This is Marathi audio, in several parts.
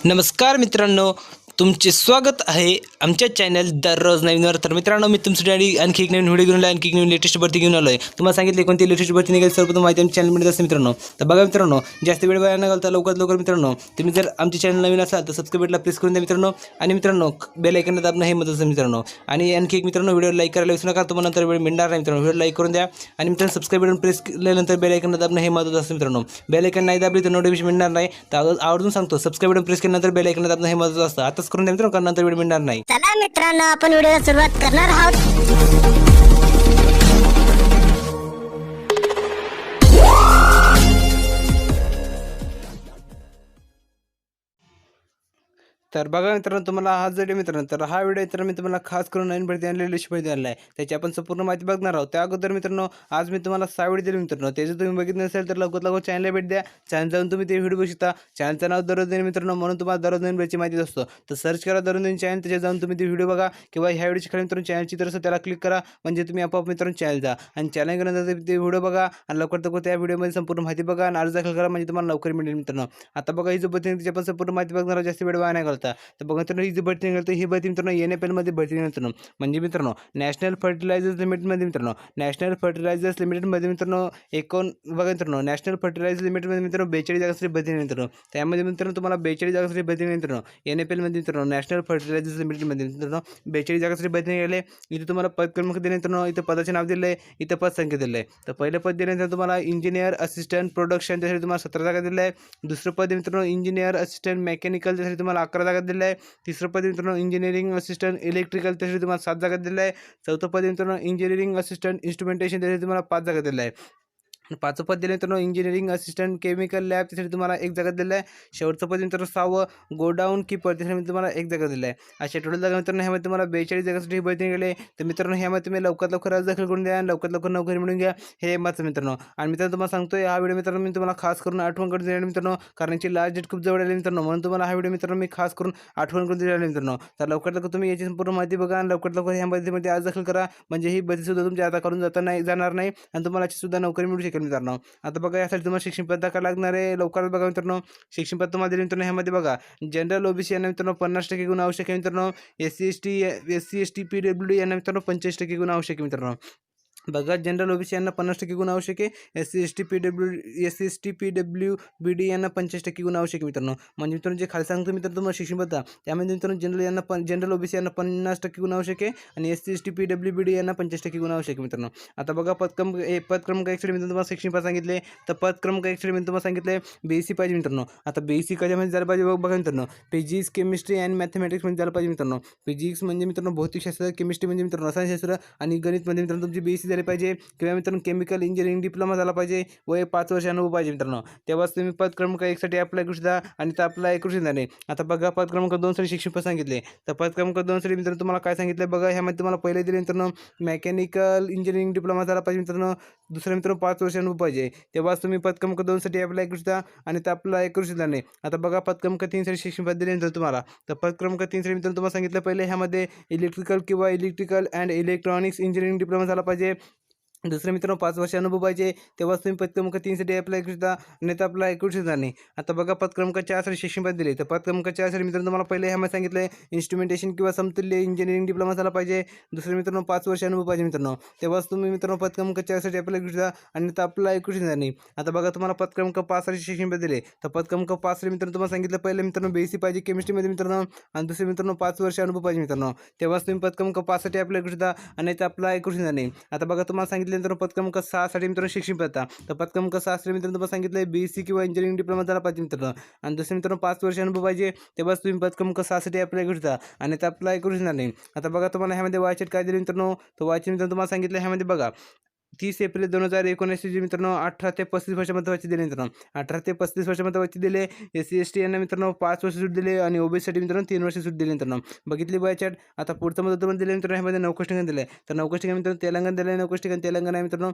नमस्कार मित्रांनो, तुमचे स्वागत आहे आमच्या चॅनल दररोज नवीनवर. तर मित्रांनो, मी तुमच्यासाठी आणखी एक नवीन व्हिडिओ घेऊन आलो, आणखी एक नवीन लेटेस्ट भरती घेऊन आलो आहे. तुम्हाला सांगितले कोणती लेटेस्ट भरती निघेल सर्वप्रथम माहिती आमच्या चॅनलमध्ये असते मित्रांनो. तर बघा मित्रांनो, जास्त वेळ वाया न घालता लवकरात लवकर मित्रांनो, तुम्ही जर आमचे चॅनल नवीन असाल तर सबस्क्राईब बटनला प्रेस करून द्या मित्रांनो. आणि मित्रांनो, बेल आयकॉन दाबणं हे महत्त्वाचं आहे मित्रांनो. आणि आणखी एक मित्रांनो, व्हिडिओ लाईक करायला विसरू नका, तुम्हाला नंतर वेळ मिळणार नाही मित्रांनो. व्हिडिओ लाईक करून द्या आणि मित्रांनो सबस्क्राईब बटन प्रेस केल्यानंतर बेल आयकॉन दाबणं हे महत्त्वाचं असतं मित्रांनो. बेल आयकॉन नाही दाबली तर नोटिफिकेशन मिळणार नाही. तर आवर्जून सांगतो, सबस्क्राईब बटन प्रेस केल्यानंतर बेल आयकॉन दाबणं हे महत्त्वाचं असतं. आताच करून द्या मित्रांनो, कारण नंतर वेळ मिळणार नाही. चला मित्रांनो, आपण व्हिडिओला सुरुवात करणार आहोत. तर बघा मित्रांनो, तुम्हाला हा व्हिडिओ मित्रांनो, तर हा व्हिडिओ तर मी तुम्हाला खास करून नवीन भरती आणलेली लिस्ट भरती आणला आहे. त्याची आपण संपूर्ण माहिती बघणार आहोत. त्या अगोदर मित्रांनो, आज मी तुम्हाला 6 व्हिडिओ दिले मित्रांनो. ते जर तुम्ही बघितले नसेल तर लवकरात लवकर चॅनलला भेट द्या. चॅनल जाऊन तुम्ही ते व्हिडिओ बघू शकता. चॅनलचं नाव दररोज नवीन मित्रांनो, म्हणून तुम्हाला दररोज नवीन भरतीची माहिती असतो. तर सर्च करा दररोज नवीन चॅनल, त्याच्यात जाऊन तुम्ही ते व्हिडिओ बघा. किंवा ह्या व्हिडिओची खाली मित्रांनो चॅनलची तर त्याला क्लिक करा, म्हणजे तुम्ही आपोआप मित्रांनो चॅनल जा आणि चॅनल गेल्यानंतर ते व्हिडिओ बघा आणि लवकरात लवकर त्या व्हिडिओमध्ये संपूर्ण माहिती बघा आणि अर्ज दाखल करा, म्हणजे तुम्हाला लवकर मिळेल मित्रांनो. आता बघा, ही जो भरती त्याची आपण संपूर्ण माहिती बघणार, जास्त वेळ वाया नाही घालता. तर बघा मित्रांनो, ही जी भरती निघाली ही भरती मित्रांनो NFL मध्ये भरती मित्रांनो, म्हणजे मित्रांनो नॅशनल फर्टिलायझर्स लिमिटेडमध्ये मित्रांनो, नॅशनल फर्टिलायझर्स लिमिटेडमध्ये मित्रांनो बघा मित्रांनो, नॅशनल फर्टिलायझर्स लिमिटेडमध्ये मित्रांनो 42 जागांसाठी भरती मित्रांनो. त्यामध्ये मित्रांनो तुम्हाला 42 जागांसाठी भरती मित्रांनो. NFL मध्ये मित्रांनो, नॅशनल फर्टिलायझर्स लिमिटेडमध्ये मित्रांनो 42 जागांसाठी भरती निघाले. इथे तुम्हाला पद क्रमांक दिले मित्रांनो, इथं पदाचे नाव दिले आहे, इथं पद संख्या दिले आहे. तर पहिलं पद दिल्यानंतर तुम्हाला इंजिनियर असिस्टंट प्रोडक्शन त्यासाठी तुम्हाला 17 जागा दिल्या आहे. दुसरं पद मित्रांनो इंजिनियर असिस्टंट मेकॅनिकल त्यासाठी तुम्हाला 11 जागा दिल्या आहे. तिसरं पद मित्रांनो इंजिनिअरिंग असिस्टंट इलेक्ट्रिकल त्यासाठी तुम्हाला 7 जागा दिल्या आहे. चौथं पद मित्रांनो इंजिनिअरिंग असिस्टंट इन्स्ट्रुमेंटेशन त्यासाठी तुम्हाला 5 जागा दिल्या आहे. पाचवं पद दिलं मित्रांनो इंजिनिअरिंग असिस्टंट केमिकल लॅब त्यासाठी तुम्हाला 1 जागा दिला आहे. शेवटचं पद मित्रांनो 6वं गोडाऊन कीपर त्यासाठी तुम्हाला 1 जागा दिला आहे. अशा टोटल जागा मित्रांनो ह्यामध्ये तुम्हाला 42 जागांसाठी भरती निघाली. तर मित्रांनो ह्यामध्ये तुम्ही लवकरात लवकर अर्ज दाखल करून द्या आणि लवकरात लवकर नोकरी मिळून घ्या, हे माझं मित्रांनो. आणि मित्रांनो तुम्हाला सांगतोय, हा व्हिडिओ मित्रांनो मी तुम्हाला खास करून आठवण करून दिलेला मित्रांनो, कारण याची लास्ट डेट खूप जवळ आली मित्रांनो, म्हणून तुम्हाला हा व्हिडिओ मित्रांनो मी खास करून आठवण करून दिलेला मित्रांनो. तर लवकरात लवकर तुम्ही याची संपूर्ण माहिती बघा आणि लवकरात लवकर ह्या भरतीमध्ये अर्ज दाखल करा, म्हणजे ही भरती सुद्धा तुमच्या आता करून जाणार नाही आणि तुम्हाला याची सुद्धा नोकरी मिळू शकेल मित्रांनो. आता बघा, यासाठी तुम्हाला शिक्षण पद दाखल लागणार आहे. लवकरच बघा मित्रांनो, शिक्षण पद तुम्हाला दिले मित्रांनो. ह्यामध्ये बघा, जनरल OBC यांना मित्रांनो 50% गुण आवश्यक आहे मित्रांनो. SC ST PWD यांना मित्रांनो 45% गुण आवश्यक आहे मित्रांनो. बघा, जनरल OBC यांना 50% गुण आवश्यक आहे. SC ST PWD यांना 85% गुण आवश्यक आहे मित्रांनो. म्हणजे मित्रांनो जे खाली सांगतो मित्रांनो तुम्हाला शिक्षण पद, त्यामध्ये मित्रांनो जनरल OBC यांना 50% गुण आवश्यक आहे आणि SC ST PWD यांना 85% गुण आवश्यक आहे मित्रांनो. आता बघा, पद क्रमांक 1 मित्रांनो तुम्हाला शिक्षण पद सांगितले. तर पद क्रमांक 1 तुम्हाला सांगितले BSc पाहिजे मित्रांनो. आता BSc कशामध्ये झालं पाहिजे बघा मित्रांनो, फिजिक्स केमिस्ट्री अँड मॅथमॅटिक्समध्ये झालं पाहिजे मित्रांनो. फिजिक्स म्हणजे मित्रांनो भौतिकशास्त्र, केमिस्ट्री म्हणजे मित्रांनो रसायनशास्त्र आणि गणित म्हणजे मित्रांनो तुमची BSc पाहिजे. किंवा मित्रांनो केमिकल इंजिनिअरिंग डिप्लोमा झाला पाहिजे. वय 5 वर्ष अनुभव पाहिजे मित्रांनो. तेव्हाच तुम्ही पद क्रमांक 1 साठी अप्लाय करू शकता आणि तर अप्लाय करू शकता नाही. आता बघा, पद क्रमांक 2 साठी शिक्षण पद सांगितले. तर पद क्रमांक 2 साठी मित्रांनो तुम्हाला काय सांगितलं बघा, ह्यामध्ये तुम्हाला पहिले दिले मित्रांनो मेकॅनिकल इंजिनिअरिंग डिप्लोमा झाला पाहिजे मित्रांनो. दुसरं मित्रांनो 5 वर्ष अनुभव पाहिजे. तेव्हाच तुम्ही पद क्रमांक 2 साठी अप्लाय करू शकता आणि तर अप्लाय करू शकता नाही. आता बघा, पद क्रमांक 3 साठी शिक्षण पद दिले मित्रांनो तुम्हाला. तर पद क्रमांक 3 साठी मित्रांनो तुम्हाला सांगितलं पहिले ह्यामध्ये इलेक्ट्रिकल किंवा electrical and electronics engineering diploma झाला पाहिजे. दुसरं मित्रांनो 5 वर्ष अनुभव पाहिजे. तेव्हाच तुम्ही पद क्रमांक 3 साठी अप्लाय करू शकता, नाही तर अप्लाय करू शकता नाही. आता बघा, पद क्रमांक 4 साठी शिक्षण पद दिले. तर पद क्रमांक 4 साठी मित्रांनो तुम्हाला पहिले ह्यामध्ये सांगितलं इन्स्ट्रुमेंटेशन किंवा समतुल्य इंजिनिअरिंग डिप्लोमा झाला पाहिजे. दुसरं मित्रांनो 5 वर्ष अनुभव पाहिजे मित्रांनो. तेव्हाच तुम्ही मित्रांनो पद क्रमांक 4 साठी अप्लाय करू शकता आणि तर अप्लाय करू शकता नाही. आता बघा, तुम्हाला पद क्रमांक 5 साठी शिक्षण पद दिले. तर पद क्रमांक 5 साठी मित्रांनो तुम्हाला सांगितलं पहिले मित्रांनो BSc पाहिजे केमिस्ट्रीमध्ये मित्रांनो आणि दुसरे मित्रांनो 5 वर्ष अनुभव पाहिजे मित्रांनो. तेव्हाच तुम्ही पद क्रमांक 5 साठी अप्लाय करू शकता आणि तर अप्लाय करू शकता नाही. आता बघा, तुम्हाला सांगितलं मित्रांनो पद क्रमांक 6 साठी मित्रांनो शिक्षण पद. तर पद क्रमांक 6 साठी मित्रांनो तुम्हाला सांगितलं BSc किंवा इंजिनिअरिंग डिप्लोमा झाला पाहिजे मित्रांनो आणि दुसरे मित्रांनो 5 वर्ष अनुभव पाहिजे. तेव्हाच तुम्ही पद क्रमांक 6 साठी अप्लाय करू शकता आणि तर अप्लाय करू शकणार नाही. आता बघा, तुम्हाला ह्यामध्ये वयाचे काय दिले मित्रांनो. तर वयाचे मित्रांनो तुम्हाला सांगितलं ह्यामध्ये बघा, 30 एप्रिल 2019 मित्रांनो 18 ते 35 वर्षामध्ये वयाचे दिले मित्रांनो. 18 ते 35 वर्षामध्ये वयाचे दिले. SC ST यांना मित्रांनो 5 वर्ष सूट दिले आणि OBC साठी मित्रांनो 3 वर्ष सूट दिले मित्रांनो. बघितली वयाच्या. आता पुढचं मुदत दिले मित्रांनो, ह्यामध्ये 9 ठिकाण दिले. तर 9 ठिकाण मित्रांनो तेलंगणा दिले, 9 ठिकाण तेलंगणा आहे मित्रांनो.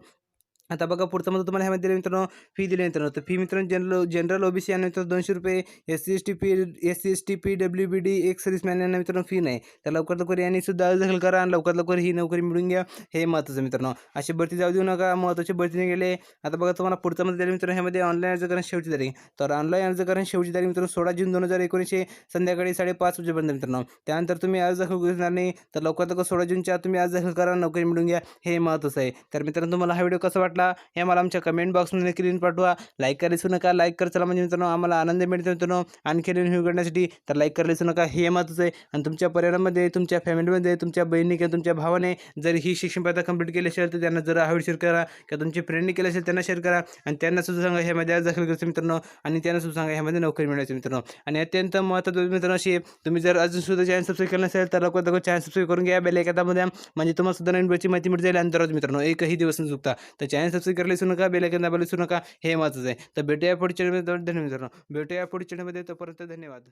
आता बघा पुढचं मध्ये तुम्हाला ह्यामध्ये दिलं मित्रांनो फी दिली मित्रांनो. तर फी मित्रांनो जनरल ओबीसी यांना मित्रांनो ₹200, S C S T PWBD ex serviceman यांना मित्रांनो फी नाही. तर लवकर लवकर यांनी सुद्धा अर्ज दाखल करा आणि लवकर लवकर ही नोकरी मिळून घ्या, हे महत्त्वाचं मित्रांनो. अशी भरती जाऊ देऊ नका, महत्त्वाची भरती नाही गेले. आता बघा तुम्हाला पुढचं मध्ये दिलं मित्रांनो ह्यामध्ये ऑनलाईन अर्ज करण्याची शेवटची तारीख. तर ऑनलाईन अर्ज करण्याची शेवटची तारीख मित्रांनो 16 जून 2019 संध्याकाळी 5:30 वाजेपर्यंत मित्रांनो. त्यानंतर तुम्ही अर्ज दाखल करू शकणार नाही. तर लवकर लवकर 16 जूनच्या तुम्ही अर्ज दाखल करा, नोकरी मिळून घ्या, हे महत्त्वाचं आहे. तर मित्रांनो तुम्हाला हा व्हिडिओ कसा वाटला हे मला आमच्या कमेंट बॉक्समध्ये नक्की लिहून पाठवा. लाईक करायला विसरू नका. लाईक कर चला म्हणजे मित्रांनो आम्हाला आनंद मिळतो मित्रांनो आणखी व्हिडिओ करण्यासाठी. तर लाईक करायला विसरू नका, हे महत्त्वाचं आहे. आणि तुमच्या परिवारामध्ये, तुमच्या फॅमिलीमध्ये, तुमच्या बहिणी किंवा तुमच्या भावाने जर ही शिक्षण पात्रता कंप्लीट केली असेल तर त्यांना जरा हा व्हिडिओ शेअर करा, किंवा तुमची फ्रेंडने केलं असेल त्यांना शेअर करा. आणि त्यांना सुद्धा सांगा ह्यामध्ये अर्ज दाखल करायचं मित्रांनो, आणि त्यांना सुद्धा सांगा ह्यामध्ये नोकरी मिळवायची मित्रांनो. आणि अत्यंत महत्त्वाचं मित्रांनो अशी तुम्ही जर अजून सुद्धा चॅनल सबस्क्राईब केलं नसेल तर लवकर चॅनल सबस्क्राईब करून घ्या, बेल आयकॉनमध्ये, म्हणजे तुम्हाला सुद्धा नवीन व्हिडिओची माहिती मिळत जाईल आणि दररोज मित्रांनो एकही दिवस न चुकता. तर चॅनल सबस्क्राईब करायला विसरू नका, बेल आयकॉन दाबायला विसरू नका, हे महत्त्वाचं आहे. तर भेटूया पुढच्या व्हिडिओमध्ये. धन्यवाद मित्रांनो. भेटूया पुढच्या व्हिडिओमध्ये. तोपर्यंत धन्यवाद.